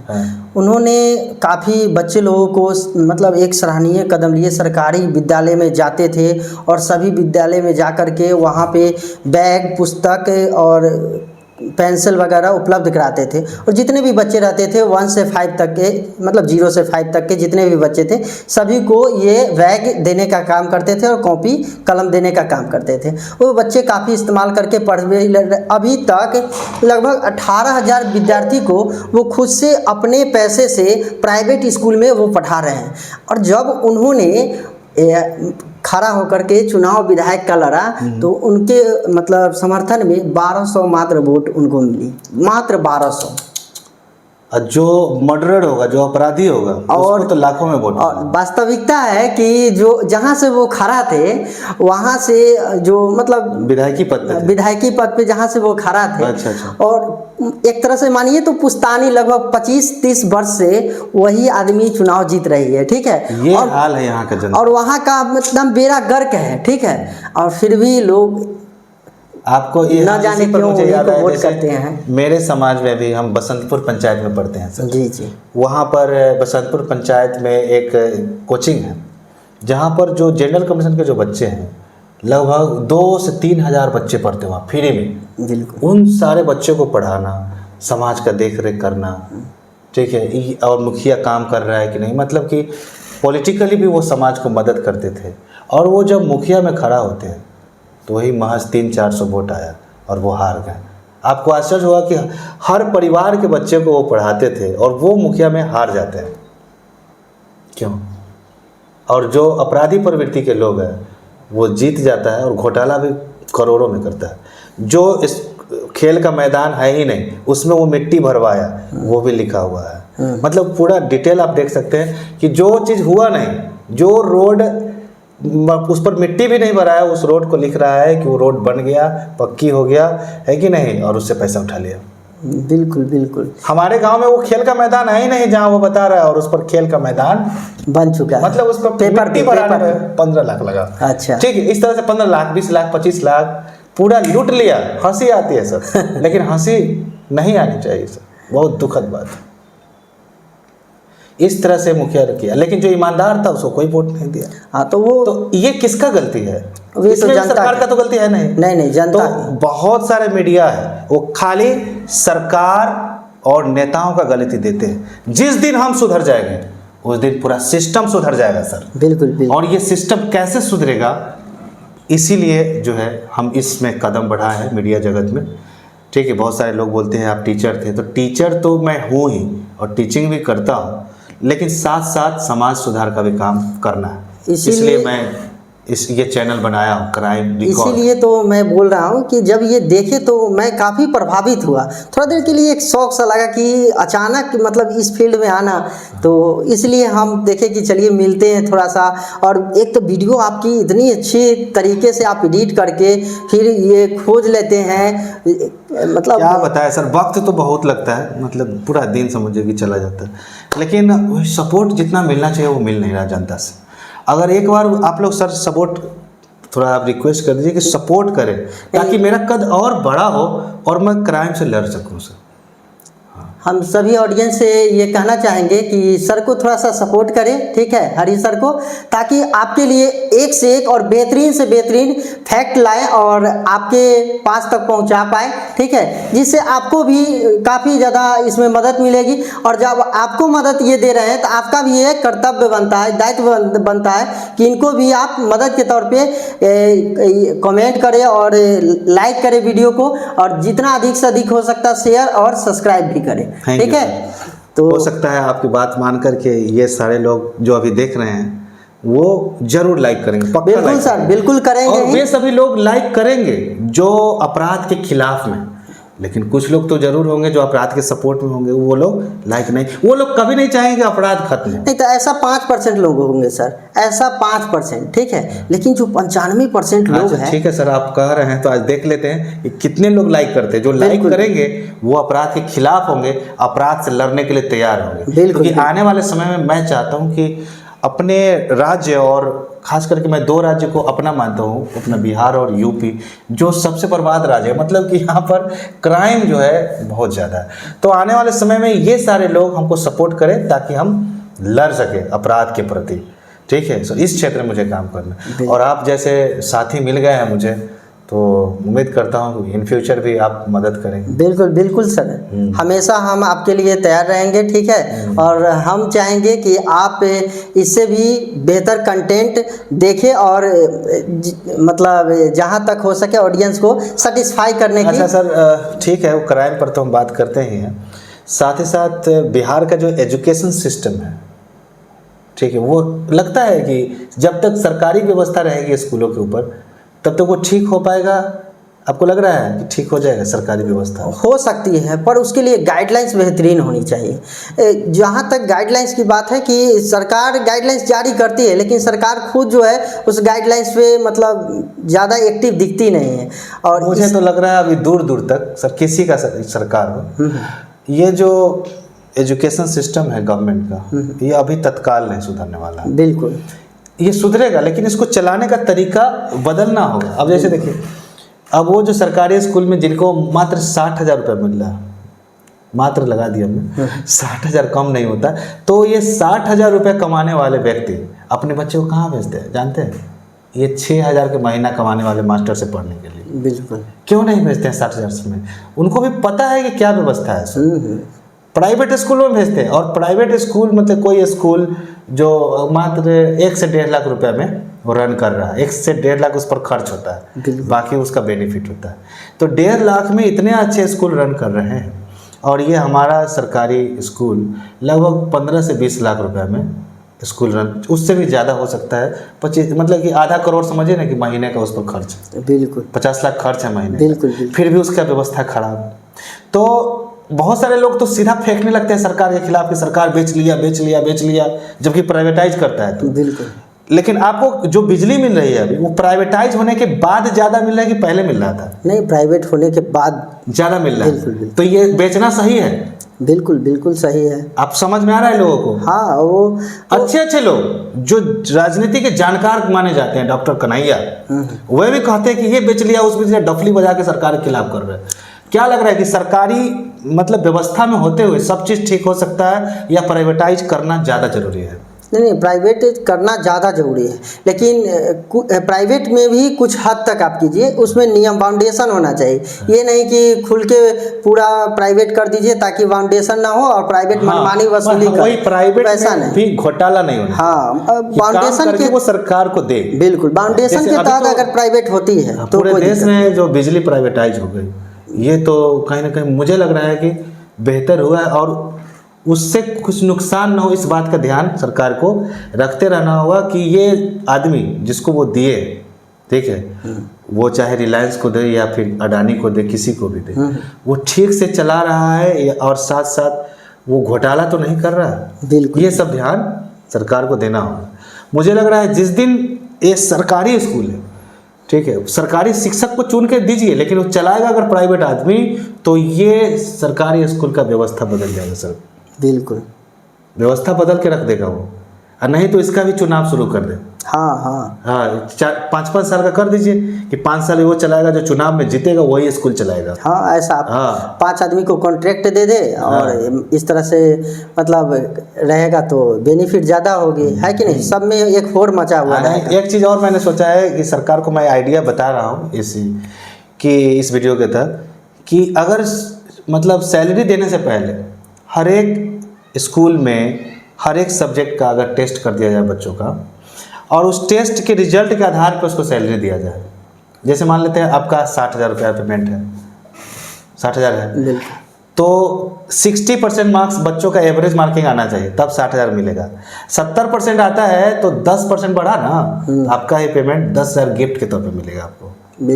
उन्होंने काफ़ी बच्चे लोगों को मतलब एक सराहनीय कदम लिए। सरकारी विद्यालय में जाते थे और सभी विद्यालय में जाकर के वहाँ पे बैग, पुस्तक और पेंसिल वगैरह उपलब्ध कराते थे। और जितने भी बच्चे रहते थे 1 से 5 तक के, मतलब 0 से 5 तक के जितने भी बच्चे थे, सभी को ये बैग देने का काम करते थे और कॉपी कलम देने का काम करते थे। वो बच्चे काफ़ी इस्तेमाल करके पढ़ भी, अभी तक लगभग 18,000 विद्यार्थी को वो खुद से अपने पैसे से प्राइवेट स्कूल में वो पढ़ा रहे हैं। और जब उन्होंने खड़ा होकर के चुनाव विधायक का लड़ा तो उनके मतलब समर्थन में 1200 मात्र वोट उनको मिली, मात्र 1200। और जो मर्डरर होगा, जो अपराधी होगा, उसको तो लाखों में वोट। और वास्तविकता है कि जो जहाँ से वो खड़ा थे वहाँ से जो मतलब विधायकी पद पे थे। विधायकी पद पे जहाँ से वो खड़ा थे, अच्छा। और एक तरह से मानिए तो पुश्तानी लगभग 25-30 वर्ष से वही आदमी चुनाव जीत रही है, ठीक है। ये हाल है यहाँ का जनता। और वहाँ का मतलब बेड़ा गर्क है, ठीक है, और फिर भी लोग आपको ये ना जाने इसी पर क्यों मुझे याद उन्हीं को आया, वोट जैसे करते हैं। मेरे समाज में भी हम बसंतपुर पंचायत में पढ़ते हैं सर। जी जी। वहाँ पर बसंतपुर पंचायत में एक कोचिंग है जहाँ पर जो जनरल कमीशन के जो बच्चे हैं, लगभग 2 से 3 हज़ार बच्चे पढ़ते वहाँ फ्री में। बिल्कुल। उन सारे बच्चों को पढ़ाना, समाज का देख रेख करना, ठीक है, और मुखिया काम कर रहा है कि नहीं, मतलब कि पॉलिटिकली भी वो समाज को मदद करते थे। और वो जब मुखिया में खड़ा होते हैं तो वही महज 300-400 वोट आया और वो हार गए। आपको आश्चर्य हुआ कि हर परिवार के बच्चे को वो पढ़ाते थे और वो मुखिया में हार जाते हैं, क्यों? और जो अपराधी प्रवृत्ति के लोग हैं वो जीत जाता है और घोटाला भी करोड़ों में करता है। जो इस खेल का मैदान है ही नहीं, उसमें वो मिट्टी भरवाया, वो भी लिखा हुआ है। मतलब पूरा डिटेल आप देख सकते हैं कि जो चीज़ हुआ नहीं, जो रोड उस पर मिट्टी भी नहीं भरा है, उस रोड को लिख रहा है कि वो रोड बन गया, पक्की हो गया है कि नहीं, और उससे पैसा उठा लिया। बिल्कुल बिल्कुल। हमारे गांव में वो खेल का मैदान है ही नहीं जहां वो बता रहा है, और उस पर खेल का मैदान बन चुका है। मतलब उस पर पेपर मिट्टी भराने में 15 लाख लगा। अच्छा, ठीक है, इस तरह से 15 लाख, 20 लाख, 25 लाख पूरा लूट लिया। हंसी आती है सर, लेकिन हंसी नहीं आनी चाहिए सर, बहुत दुखद बात है। इस तरह से मुखिया ने किया, लेकिन जो ईमानदार था उसको कोई वोट नहीं दिया। हाँ, तो वो तो ये किसका गलती है? वे तो जनता सरकार का तो गलती है नहीं। नहीं जनता तो बहुत सारे मीडिया है वो खाली सरकार और नेताओं का गलती देते हैं। जिस दिन हम सुधर जाएंगे उस दिन पूरा सिस्टम सुधर जाएगा सर। बिल्कुल। और ये सिस्टम कैसे सुधरेगा, इसीलिए जो है हम इसमें कदम बढ़ाए हैं मीडिया जगत में। ठीक है, बहुत सारे लोग बोलते हैं आप टीचर थे, तो टीचर तो मैं हूँ ही और टीचिंग भी करता हूँ, लेकिन साथ साथ समाज सुधार का भी काम करना है। इसलिए मैं ये चैनल बनाया हूँ, क्राइम रिकॉर्ड। इसीलिए तो मैं बोल रहा हूँ कि जब ये देखे तो मैं काफ़ी प्रभावित हुआ। थोड़ा देर के लिए एक शौक सा लगा कि अचानक मतलब इस फील्ड में आना, तो इसलिए हम देखे कि चलिए मिलते हैं थोड़ा सा। और एक तो वीडियो आपकी इतनी अच्छी तरीके से आप एडिट करके फिर ये खोज लेते हैं, मतलब क्या बताएं सर, वक्त तो बहुत लगता है, मतलब पूरा दिन समझिए कि चला जाता है, लेकिन वही सपोर्ट जितना मिलना चाहिए वो मिल नहीं रहा जनता से। अगर एक बार आप लोग सर सपोर्ट, थोड़ा आप रिक्वेस्ट कर दीजिए कि सपोर्ट करें ताकि मेरा कद और बड़ा हो और मैं क्राइम से लड़ सकूं सर। हम सभी ऑडियंस से ये कहना चाहेंगे कि सर को थोड़ा सा सपोर्ट करें, ठीक है, हरी सर को, ताकि आपके लिए एक से एक और बेहतरीन से बेहतरीन फैक्ट लाएं और आपके पास तक पहुंचा पाए, ठीक है, जिससे आपको भी काफ़ी ज़्यादा इसमें मदद मिलेगी। और जब आपको मदद ये दे रहे हैं तो आपका भी एक कर्तव्य बनता है, दायित्व बनता है कि इनको भी आप मदद के तौर पे कमेंट करें और लाइक करें वीडियो को, और जितना अधिक से अधिक हो सकता है शेयर और सब्सक्राइब भी करें, ठीक है। तो हो सकता है आपकी बात मान करके ये सारे लोग जो अभी देख रहे हैं वो जरूर लाइक करेंगे, पक्का बिल्कुल लाइक सर, बिल्कुल करेंगे। और वे सभी लोग लाइक करेंगे जो अपराध के खिलाफ में, लेकिन कुछ लोग तो जरूर होंगे जो अपराध के सपोर्ट में होंगे, वो लोग लाइक नहीं, वो लोग कभी नहीं चाहेंगे अपराध खत्म हो। नहीं तो ऐसा 5% लोग होंगे सर, ऐसा 5%, ठीक है, लेकिन जो 95% लोग हैं। ठीक है सर, आप कह रहे हैं तो आज देख लेते हैं कि कितने लोग लाइक करते हैं। जो लाइक करेंगे वो अपराध के खिलाफ होंगे, अपराध से लड़ने के लिए तैयार होंगे। क्योंकि आने वाले समय में मैं चाहता हूँ कि अपने राज्य, और खास करके मैं 2 राज्य को अपना मानता हूँ, अपना बिहार और यूपी, जो सबसे बर्बाद राज्य है, मतलब कि यहाँ पर क्राइम जो है बहुत ज़्यादा है। तो आने वाले समय में ये सारे लोग हमको सपोर्ट करें ताकि हम लड़ सकें अपराध के प्रति, ठीक है। सो इस क्षेत्र में मुझे काम करना, और आप जैसे साथी मिल गए हैं मुझे, तो उम्मीद करता हूँ कि इन फ्यूचर भी आप मदद करेंगे। बिल्कुल बिल्कुल सर, हमेशा हम आपके लिए तैयार रहेंगे, ठीक है। और हम चाहेंगे कि आप इससे भी बेहतर कंटेंट देखें और मतलब जहाँ तक हो सके ऑडियंस को सेटिस्फाई करने की। अच्छा सर, ठीक है, वो क्राइम पर तो हम बात करते ही हैं, साथ ही साथ बिहार का जो एजुकेशन सिस्टम है, ठीक है, वो लगता है कि जब तक सरकारी व्यवस्था रहेगी स्कूलों के ऊपर तब तक वो ठीक हो पाएगा, आपको लग रहा है कि ठीक हो जाएगा सरकारी व्यवस्था? हो सकती है, पर उसके लिए गाइडलाइंस बेहतरीन होनी चाहिए। जहाँ तक गाइडलाइंस की बात है कि सरकार गाइडलाइंस जारी करती है, लेकिन सरकार खुद जो है उस गाइडलाइंस पे मतलब ज़्यादा एक्टिव दिखती नहीं है। और मुझे तो लग रहा है अभी दूर दूर तक किसी का सरकार हो, ये जो एजुकेशन सिस्टम है गवर्नमेंट का, ये अभी तत्काल नहीं सुधरने वाला। बिल्कुल ये सुधरेगा, लेकिन इसको चलाने का तरीका बदलना होगा। अब जैसे देखिए, अब वो जो सरकारी स्कूल में जिनको मात्र 60,000 रुपये मिल रहा है, मात्र लगा दिया मैं, 60,000 कम नहीं होता, तो ये 60,000 रुपये कमाने वाले व्यक्ति अपने बच्चे को कहाँ भेजते हैं जानते हैं? ये 6,000 के महीना कमाने वाले मास्टर से पढ़ने के लिए। बिल्कुल। क्यों नहीं भेजते हैं 60,000 में? उनको भी पता है कि क्या व्यवस्था है। प्राइवेट स्कूलों में भेजते हैं, और प्राइवेट स्कूल मतलब कोई स्कूल जो मात्र 1 से 1.5 लाख रुपए में वो रन कर रहा है, 1 से 1.5 लाख उस पर खर्च होता है, बाकी उसका बेनिफिट होता है। तो 1.5 लाख में इतने अच्छे स्कूल रन कर रहे हैं, और ये हमारा सरकारी स्कूल लगभग 15 से 20 लाख रुपए में स्कूल रन, उससे भी ज़्यादा हो सकता है, 25 मतलब कि आधा करोड़ समझिए ना कि महीने का उस पर खर्च। बिल्कुल 50 लाख खर्च है महीने। बिल्कुल। फिर भी उसका व्यवस्था खराब। तो बहुत सारे लोग तो सीधा फेंकने लगते हैं सरकार के खिलाफ कि सरकार बेच लिया, जबकि प्राइवेटाइज करता है तो। बिल्कुल। लेकिन आपको जो बिजली मिल रही है अभी, वो प्राइवेटाइज होने के बाद ज़्यादा मिल रहा है कि पहले मिल रहा था? नहीं, प्राइवेट होने के बाद ज़्यादा मिल रहा है। बिल्कुल। तो ये बेचना सही है? बिल्कुल बिल्कुल सही है। आप समझ में आ रहा है लोगों को? हाँ, वो अच्छे लोग जो राजनीति के जानकार माने जाते हैं, डॉक्टर कन्हैया, वह भी कहते हैं कि ये बेच लिया, उस बेच लिया, डफली बजा के सरकार के खिलाफ कर रहे हैं। क्या लग रहा है कि सरकारी मतलब व्यवस्था में होते हुए सब चीज़ ठीक हो सकता है, या प्राइवेटाइज करना ज़्यादा जरूरी है? नहीं, प्राइवेट करना ज़्यादा जरूरी है, लेकिन प्राइवेट में भी कुछ हद तक आप कीजिए, उसमें नियम बाउंडेशन होना चाहिए। ये नहीं कि खुल के पूरा प्राइवेट कर दीजिए ताकि बाउंडेशन ना हो और प्राइवेट मनमानी वसूली करे। वही प्राइवेट में भी घोटाला नहीं होना। हाँ, बाउंडेशन के वो सरकार को दे। बिल्कुल, बाउंडेशन के तहत अगर प्राइवेट होती है तो पूरे देश में जो बिजली प्राइवेटाइज हो गई, ये तो कहीं ना कहीं मुझे लग रहा है कि बेहतर हुआ है, और उससे कुछ नुकसान ना हो इस बात का ध्यान सरकार को रखते रहना होगा कि ये आदमी जिसको वो दिए, ठीक है, वो चाहे रिलायंस को दे या फिर अडानी को दे, किसी को भी दे, वो ठीक से चला रहा है और साथ साथ वो घोटाला तो नहीं कर रहा है। बिल्कुल, ये सब ध्यान सरकार को देना होगा। मुझे लग रहा है जिस दिन ये सरकारी स्कूल है, ठीक है, सरकारी शिक्षक को चुन के दीजिए, लेकिन वो चलाएगा अगर प्राइवेट आदमी, तो ये सरकारी स्कूल का व्यवस्था बदल जाएगा सर। बिल्कुल, व्यवस्था बदल के रख देगा वो, और नहीं तो इसका भी चुनाव शुरू कर दे। हाँ, 5-5 साल का कर दीजिए कि 5 साल वो चलाएगा, जो चुनाव में जीतेगा वही स्कूल चलाएगा। हाँ, ऐसा आप 5 आदमी को कॉन्ट्रैक्ट दे दे और इस तरह से मतलब रहेगा तो बेनिफिट ज़्यादा होगी, है कि नहीं? सब में एक होड़ मचा हुआ है। एक चीज़ और मैंने सोचा है कि सरकार को मैं आइडिया बता रहा हूँ इस वीडियो के तहत, कि अगर मतलब सैलरी देने से पहले हर एक स्कूल में हर एक सब्जेक्ट का अगर टेस्ट कर दिया जाए बच्चों का, और उस टेस्ट के रिजल्ट के आधार पर उसको सैलरी दिया जाए। जैसे मान लेते हैं आपका 60,000 रुपया पेमेंट है, 60,000 है, तो 60% मार्क्स बच्चों का एवरेज मार्किंग आना चाहिए, तब 60,000 मिलेगा। 70% आता है तो 10% बढ़ा ना, आपका ये पेमेंट 10,000 गिफ्ट के तौर पे मिलेगा आपको,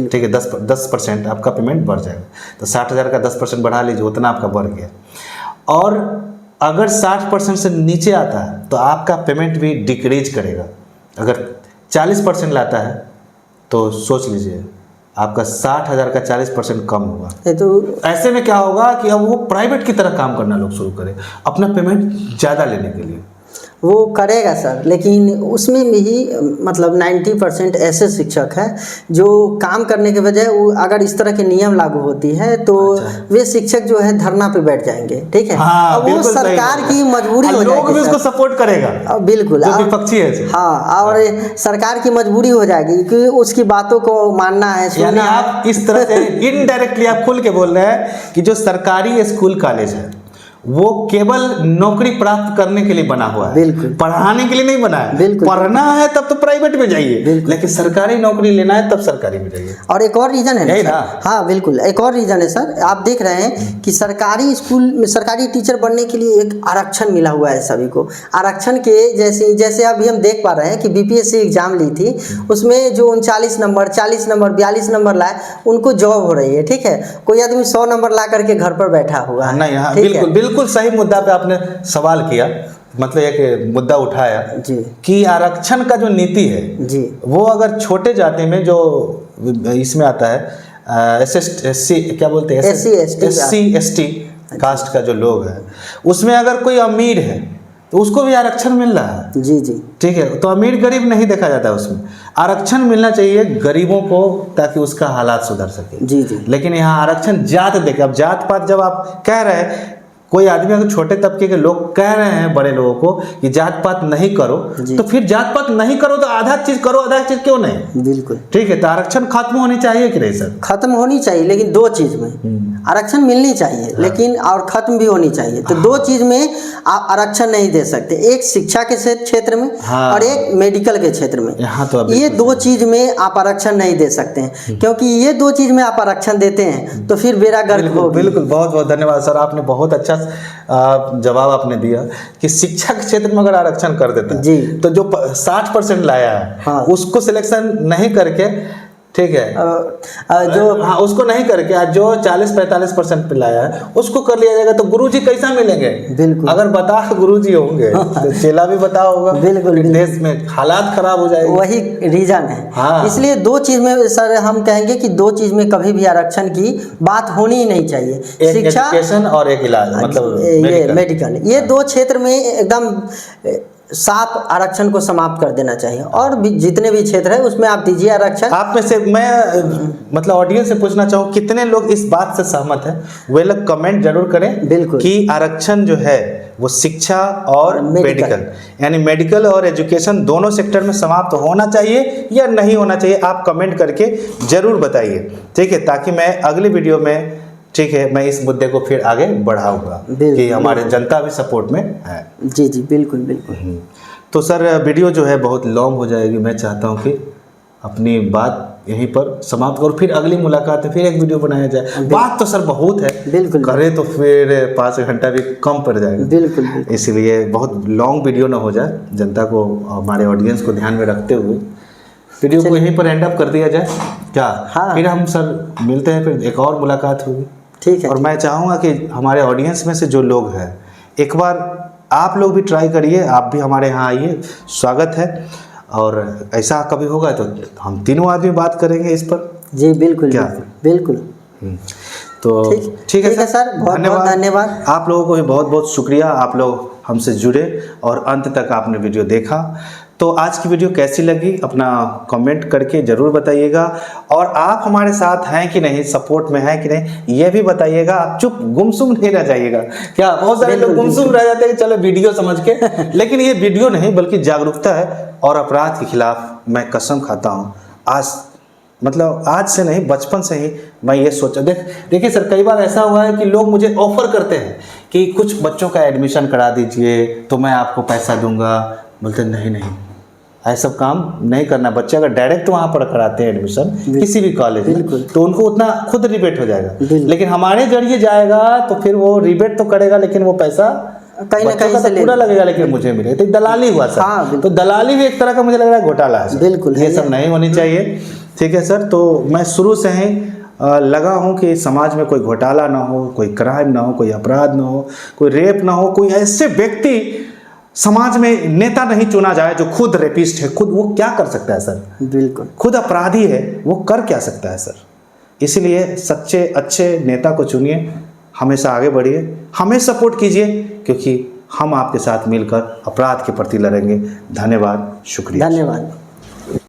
ठीक है। 10% आपका पेमेंट बढ़ जाएगा, तो 60,000 का 10% बढ़ा लीजिए, उतना आपका बढ़ गया। और अगर 60% से नीचे आता है तो आपका पेमेंट भी डिक्रीज करेगा। अगर 40% लाता है तो सोच लीजिए आपका 60,000 का 40% कम होगा। तो ऐसे में क्या होगा कि अब वो प्राइवेट की तरह काम करना लोग शुरू करें, अपना पेमेंट ज़्यादा लेने के लिए। वो करेगा सर, लेकिन उसमें भी मतलब 90% ऐसे शिक्षक हैं जो काम करने के बजाय वो अगर इस तरह के नियम लागू होती है तो वे शिक्षक जो है धरना पे बैठ जाएंगे, ठीक है। हाँ, वो सरकार की मजबूरी हो जाएगी, लोग भी उसको सपोर्ट करेगा, बिल्कुल, जो विपक्षी है। हाँ, और सरकार की मजबूरी हो जाएगी कि उसकी बातों को मानना है, यानी आप इस तरह से इनडायरेक्टली आप खुल के बोल रहे हैं कि जो सरकारी स्कूल कॉलेज है वो केवल नौकरी प्राप्त करने के लिए बना हुआ है, बिल्कुल। पढ़ाने के लिए नहीं बना है। बिल्कुल। पढ़ना है तब तो प्राइवेट में जाइए, बिल्कुल। लेकिन सरकारी नौकरी लेना है तब सरकारी में जाइए। और एक और रीज़न है यही सर। ना? हाँ बिल्कुल, एक और रीज़न है सर। आप देख रहे हैं कि सरकारी स्कूल में सरकारी टीचर बनने के लिए एक आरक्षण मिला हुआ है सभी को। आरक्षण के जैसे अभी हम देख पा रहे हैं कि बीपीएससी एग्जाम ली थी, उसमें जो 39 नंबर, 40 नंबर, 42 नंबर लाए, उनको जॉब हो रही है। ठीक है, कोई आदमी 100 नंबर ला करके घर पर बैठा हुआ है। नहीं, हाँ, ठीक है? बिल्कुल बिल्कुल सही मुद्दा पे आपने सवाल किया, मतलब एक मुद्दा उठाया जी कि आरक्षण का जो नीति है जी, वो अगर छोटे जाति में जो इसमें आता है SC क्या बोलते हैं, SC ST कास्ट का जो लोग है, उसमें अगर कोई अमीर है तो उसको भी आरक्षण मिल रहा है। जी जी, ठीक है, तो अमीर गरीब नहीं देखा जाता है उसमें। आरक्षण मिलना चाहिए गरीबों को ताकि उसका हालात सुधर सके। जी जी, लेकिन यहाँ आरक्षण जात देके, अब जात पात जब आप कह रहे हैं, कोई आदमी अगर छोटे तबके के लोग कह रहे हैं बड़े लोगों को कि जात पात नहीं करो, जी। तो फिर जात पात नहीं करो तो आधा चीज करो, आधा चीज क्यों नहीं? बिल्कुल ठीक है, तो आरक्षण खत्म होनी चाहिए कि नहीं सर? खत्म होनी चाहिए, लेकिन दो चीज में आरक्षण मिलनी चाहिए, लेकिन और खत्म भी होनी चाहिए। तो दो चीज में आप आरक्षण नहीं दे सकते, एक शिक्षा के क्षेत्र में हाँ। और एक मेडिकल के क्षेत्र में। यहाँ तो ये दो चीज में आप आरक्षण नहीं दे सकते हैं, क्योंकि ये दो चीज में आप आरक्षण देते हैं तो फिर बेड़ा गर्क बिल्कुल होगी। बिल्कुल, बहुत बहुत धन्यवाद सर, आपने बहुत अच्छा जवाब आपने दिया कि शिक्षा के क्षेत्र में अगर आरक्षण कर देता है जी। तो जो 60% लाया है हाँ। उसको सिलेक्शन नहीं करके, ठीक है, जो हाँ उसको नहीं करके आज जो 40-45% पे लाया है उसको कर लिया जाएगा, तो गुरुजी कैसा मिलेंगे? बिल्कुल। अगर बता गुरुजी होंगे तो चेला भी बता होगा। बिल्कुल, फिर देश में हालात खराब हो जाएंगे। वही रीजन है। हाँ। इसलिए दो चीज में सर हम कहेंगे कि दो चीज में कभी भी आरक्षण की बात होनी ही नहीं चाहिए। एक शिक्षा, एजुकेशन और एक इलाज, मतलब ये मेडिकल, ये दो क्षेत्र में एकदम साफ आरक्षण को समाप्त कर देना चाहिए। और भी जितने भी क्षेत्र है उसमें आप दीजिए आरक्षण। आप में से मैं मतलब ऑडियंस से पूछना चाहूँ कितने लोग इस बात से सहमत हैं, वे लोग कमेंट जरूर करें। बिल्कुल। कि आरक्षण जो है वो शिक्षा और मेडिकल यानी मेडिकल और एजुकेशन दोनों सेक्टर में समाप्त होना चाहिए या नहीं होना चाहिए, आप कमेंट करके जरूर बताइए। ठीक है, ताकि मैं अगली वीडियो में, ठीक है, मैं इस मुद्दे को फिर आगे बढ़ाऊंगा कि हमारे जनता भी सपोर्ट में है। जी जी बिल्कुल बिल्कुल। तो सर वीडियो जो है बहुत लॉन्ग हो जाएगी, मैं चाहता हूँ कि अपनी बात यहीं पर समाप्त करूँ, फिर अगली मुलाकात में फिर एक वीडियो बनाया जाए। बात तो सर बहुत है, बिल्कुल करें तो फिर 5 घंटा भी कम पड़ जाएगा। बिल्कुल बिल्कुल। इसलिए बहुत लॉन्ग वीडियो ना हो जाए, जनता को, हमारे ऑडियंस को ध्यान में रखते हुए वीडियो को यहीं पर एंड अप कर दिया जाए क्या? हाँ। फिर हम सर मिलते हैं, फिर एक और मुलाकात होगी। ठीक है। और मैं चाहूँगा कि हमारे ऑडियंस में से जो लोग हैं, एक बार आप लोग भी ट्राई करिए, आप भी हमारे यहाँ आइए, स्वागत है। और ऐसा कभी होगा तो हम तीनों आदमी बात करेंगे इस पर। जी बिल्कुल क्या? बिल्कुल। तो ठीक है सर, बहुत बहुत धन्यवाद। आप लोगों को भी बहुत बहुत शुक्रिया, आप लोग हमसे जुड़े और अंत तक आपने वीडियो देखा। तो आज की वीडियो कैसी लगी अपना कमेंट करके ज़रूर बताइएगा, और आप हमारे साथ हैं कि नहीं, सपोर्ट में हैं कि नहीं, ये भी बताइएगा। आप चुप गुमसुम नहीं रह जाइएगा। क्या बहुत सारे लोग गुमसुम रह जाते हैं कि चलो वीडियो समझ के, लेकिन ये वीडियो नहीं बल्कि जागरूकता है। और अपराध के खिलाफ मैं कसम खाता हूँ, आज से नहीं, बचपन से ही मैं ये सोचा। देखिए सर, कई बार ऐसा हुआ है कि लोग मुझे ऑफर करते हैं कि कुछ बच्चों का एडमिशन करा दीजिए तो मैं आपको पैसा दूंगा। बोलते नहीं, ऐसा काम नहीं करना। बच्चे अगर डायरेक्ट वहाँ पर कराते हैं एडमिशन किसी भी कॉलेज में, तो उनको उतना खुद रिबेट हो जाएगा। लेकिन हमारे जरिए जाएगा तो फिर वो रिबेट तो करेगा, लेकिन वो पैसा कहीं ना कहीं से पूरा लगेगा, लेकिन मुझे मिले। तो दलाली हुआ सर। हाँ, तो दलाली भी एक तरह का मुझे लग रहा है घोटाला है। बिल्कुल, ये सब नहीं होनी चाहिए। ठीक है सर, तो मैं शुरू से ही लगा हूँ कि समाज में कोई घोटाला ना हो, कोई क्राइम ना हो, कोई अपराध ना हो, कोई रेप ना हो, कोई ऐसे व्यक्ति समाज में नेता नहीं चुना जाए जो खुद रेपिस्ट है। खुद वो क्या कर सकता है सर? बिल्कुल, खुद अपराधी है, वो कर क्या सकता है सर? इसलिए सच्चे अच्छे नेता को चुनिए, हमेशा आगे बढ़िए, हमें सपोर्ट कीजिए, क्योंकि हम आपके साथ मिलकर अपराध के प्रति लड़ेंगे। धन्यवाद, शुक्रिया। धन्यवाद।